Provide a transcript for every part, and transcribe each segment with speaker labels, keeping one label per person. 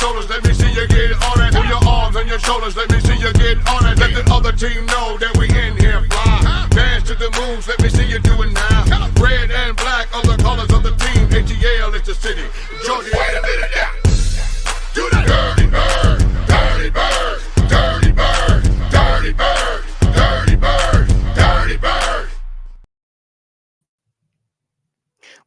Speaker 1: shoulders, let me see you get on it. Move your arms and your shoulders, let me see you get on it. Let the other team know that we in here fly. Dance to the moves, let me see you do it now. Red and black are the colors of the team. ATL is the city. Georgia. Wait a minute now. Do the dirty bird, dirty bird, dirty bird, dirty bird, dirty bird, dirty bird.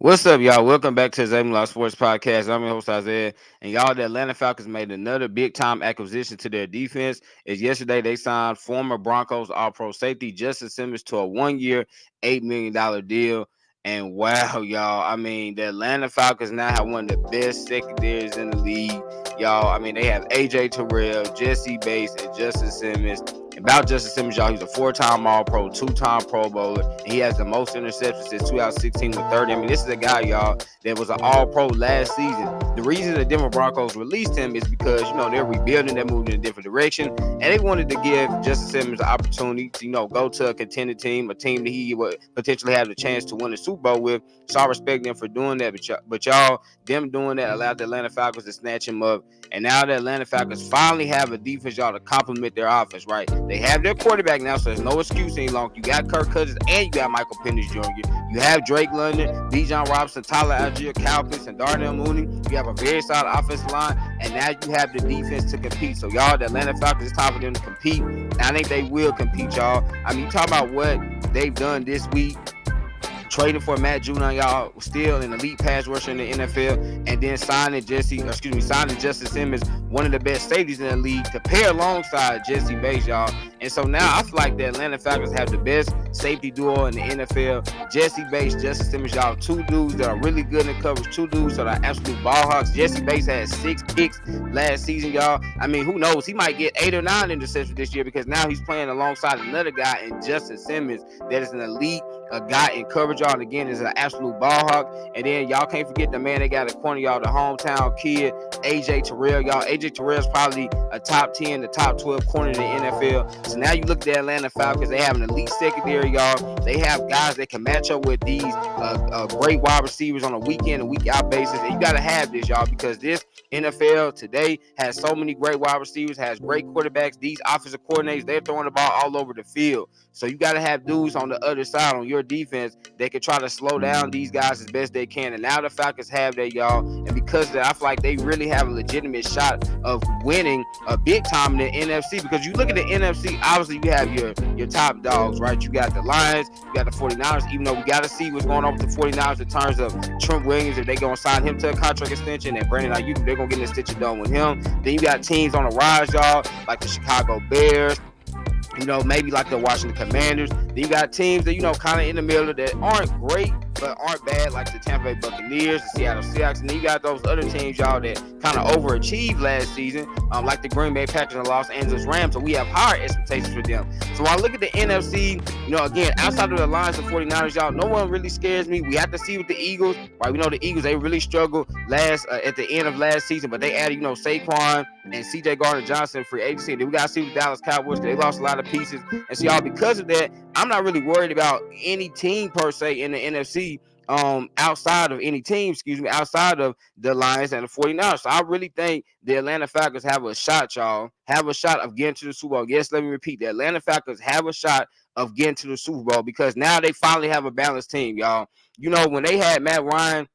Speaker 2: What's up, y'all? Welcome back to the Zayman Law Sports Podcast. I'm your host, Isaiah. And y'all, the Atlanta Falcons made another big-time acquisition to their defense. As yesterday, they signed former Broncos All-Pro safety Justin Simmons to a one-year, $8 million deal. And wow, y'all, I mean, the Atlanta Falcons now have one of the best secondaries in the league. Y'all, I mean, they have A.J. Terrell, Jesse Bates, and Justin Simmons. About Justin Simmons, y'all, he's a four-time All-Pro, two-time Pro Bowler, and he has the most interceptions since 2016 with 30. I mean, this is a guy, y'all, that was an All-Pro last season. The reason the Denver Broncos released him is because, you know, they're rebuilding, they're moving in a different direction, and they wanted to give Justin Simmons an opportunity to, you know, go to a contender team, a team that he would potentially have the chance to win the Super Bowl with. So I respect them for doing that, but y'all, them doing that allowed the Atlanta Falcons to snatch him up, and now the Atlanta Falcons finally have a defense, y'all, to complement their offense, right? They have their quarterback now, so there's no excuse any longer. You got Kirk Cousins and you got Michael Penix Jr. You have Drake London, Bijan Robinson, Tyler Algier, Kyle Pitts, and Darnell Mooney. You have a very solid offensive line, and now you have the defense to compete. So, y'all, the Atlanta Falcons, it's time for them to compete. And I think they will compete, y'all. I mean, you talk about what they've done this week. Trading for Matt Judon, y'all, still an elite pass rusher in the NFL, and then signing Justin Simmons, one of the best safeties in the league, to pair alongside Jesse Bates, y'all. And so now I feel like the Atlanta Falcons have the best safety duo in the NFL. Jesse Bates, Justin Simmons, y'all, two dudes that are really good in coverage, two dudes that are absolute ball hawks. Jesse Bates had 6 picks last season, y'all. I mean, who knows? He might get 8 or 9 interceptions this year because now he's playing alongside another guy in Justin Simmons that is an elite guy in coverage, y'all, and again is an absolute ball hawk. And then y'all can't forget the man they got at corner, y'all, the hometown kid, A.J. Terrell, y'all. A.J. Terrell is probably a top 10 to top 12 corner in the NFL. So now you look at the Atlanta Falcons, they have an elite secondary, y'all. They have guys that can match up with these great wide receivers on a week in and week out basis. And you got to have this, y'all, because this NFL today has so many great wide receivers, has great quarterbacks. These offensive coordinators, they're throwing the ball all over the field. So you got to have dudes on the other side, on your defense, that can try to slow down these guys as best they can. And now the Falcons have that, y'all. And because of that, I feel like they really have a legitimate shot of winning a big time in the NFC. Because you look at the NFC, obviously you have your top dogs, right? You got the Lions, you got the 49ers, even though we got to see what's going on with the 49ers in terms of Trent Williams, if they're going to sign him to a contract extension, and Brandon Ayuk, they're going to get an extension done with him. Then you got teams on the rise, y'all, like the Chicago Bears, you know, maybe like the Washington Commanders. Then you got teams that, you know, kind of in the middle that aren't great, but aren't bad, like the Tampa Bay Buccaneers, the Seattle Seahawks. And then you got those other teams, y'all, that kind of overachieved last season, like the Green Bay Packers and the Los Angeles Rams. So we have higher expectations for them. So when I look at the NFC, you know, again, outside of the Lions and 49ers, y'all, no one really scares me. We have to see with the Eagles, right? We know the Eagles, they really struggled at the end of last season, but they added, you know, Saquon and C.J. Gardner-Johnson free agency. Then we got to see with the Dallas Cowboys, they lost a lot of pieces. And so, y'all, because of that, I'm not really worried about any team per se in the NFC outside of outside of the Lions and the 49ers. So I really think the Atlanta Falcons have a shot, y'all. Have a shot of getting to the Super Bowl. Yes, let me repeat. The Atlanta Falcons have a shot of getting to the Super Bowl because now they finally have a balanced team, y'all. You know, when they had Matt Ryan,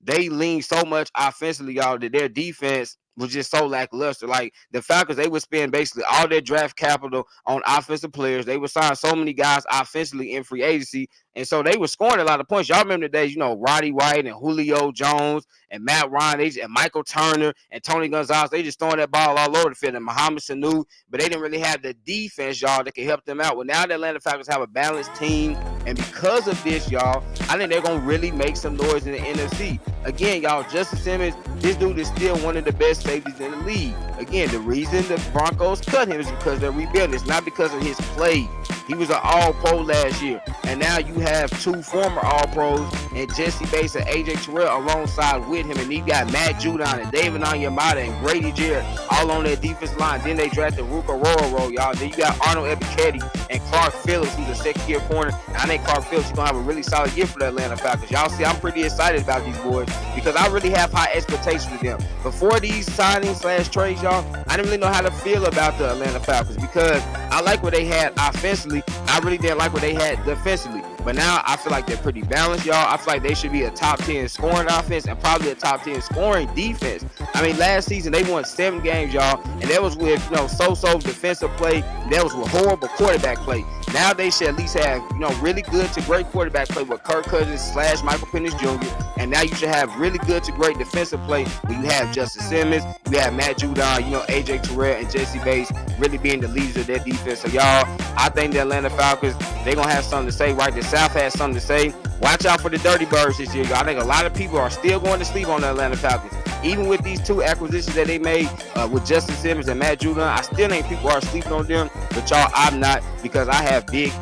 Speaker 2: they leaned so much offensively, y'all, that their defense was just so lackluster. Like the Falcons, they would spend basically all their draft capital on offensive players. They would sign so many guys offensively in free agency. And so they were scoring a lot of points. Y'all remember the days, you know, Roddy White and Julio Jones and Matt Ryan and Michael Turner and Tony Gonzalez. They just throwing that ball all over the field, and Mohamed Sanu, but they didn't really have the defense, y'all, that can help them out. Well, now the Atlanta Falcons have a balanced team, and because of this, y'all, I think they're going to really make some noise in the NFC. Again, y'all, Justin Simmons, this dude is still one of the best safeties in the league. Again, the reason the Broncos cut him is because they're rebuilding. It's not because of his play. He was an All-Pro last year. And now you have two former All-Pros and Jesse Bates and A.J. Terrell alongside with him. And you got Matt Judon and David Onyemata and Grady Jarrett all on that defense line. Then they drafted Ruka Roro, y'all. Then you got Arnold Ebiketie and Clark Phillips, who's a second-year corner. And I think Clark Phillips is going to have a really solid year for the Atlanta Falcons. Y'all see, I'm pretty excited about these boys because I really have high expectations with them. Before these signings/trades, y'all, I didn't really know how to feel about the Atlanta Falcons because I like what they had offensively. I really didn't like what they had defensively. But now I feel like they're pretty balanced, y'all. I feel like they should be a top 10 scoring offense and probably a top 10 scoring defense. I mean, last season they won 7 games, y'all, and that was with, so-so defensive play. That was with horrible quarterback play. Now they should at least have, really good to great quarterback play with Kirk Cousins / Michael Penix Jr. And now you should have really good to great defensive play where you have Justin Simmons, you have Matt Judon, A.J. Terrell, and Jesse Bates really being the leaders of that defense. So, y'all, I think the Atlanta Falcons, they're going to have something to say, right? The South has something to say. Watch out for the Dirty Birds this year, y'all. I think a lot of people are still going to sleep on the Atlanta Falcons. Even with these 2 acquisitions that they made with Justin Simmons and Matt Judon, I still think people are sleeping on them. But, y'all, I'm not because I have big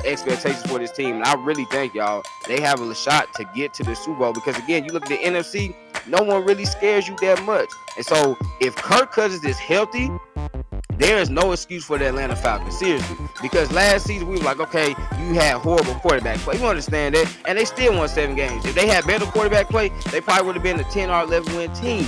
Speaker 2: expectations for this team. And I really think, y'all, they have a shot to get to the Super Bowl because, again, you look at the NFC, no one really scares you that much. And so if Kirk Cousins is healthy, there is no excuse for the Atlanta Falcons, seriously. Because last season, we were like, okay, you had horrible quarterback play. We understand that. And they still won 7 games. If they had better quarterback play, they probably would have been a 10 or 11 win team.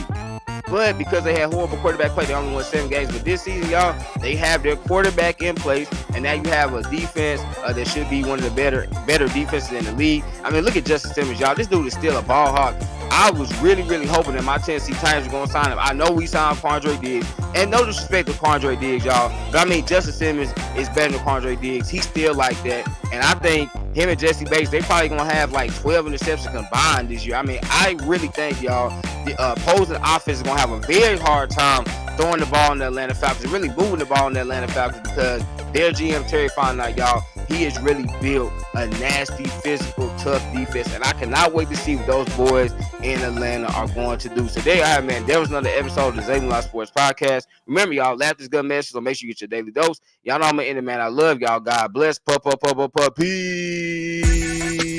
Speaker 2: But because they had horrible quarterback play, they only won 7 games. But this season, y'all, they have their quarterback in place. And now you have a defense that should be one of the better defenses in the league. I mean, look at Justin Simmons, y'all. This dude is still a ball hawk. I was really, really hoping that my Tennessee Titans were going to sign him. I know we signed Quandre Diggs. And no disrespect to Quandre Diggs, y'all. But I mean, Justin Simmons is better than Quandre Diggs. He's still like that. And I think him and Jesse Bates, they probably going to have like 12 interceptions combined this year. I mean, I really think, y'all, the opposing offense is going to have a very hard time throwing the ball in the Atlanta Falcons and really moving the ball in the Atlanta Falcons because their GM, Terry Fontenot, y'all, he has really built a nasty, physical, tough defense. And I cannot wait to see what those boys in Atlanta are going to do. So there you have it, man. There was another episode of the Zayden Law Sports Podcast. Remember, y'all, laughter is good message, so make sure you get your daily dose. Y'all know I'm an internet man. I love y'all. God bless. Peace.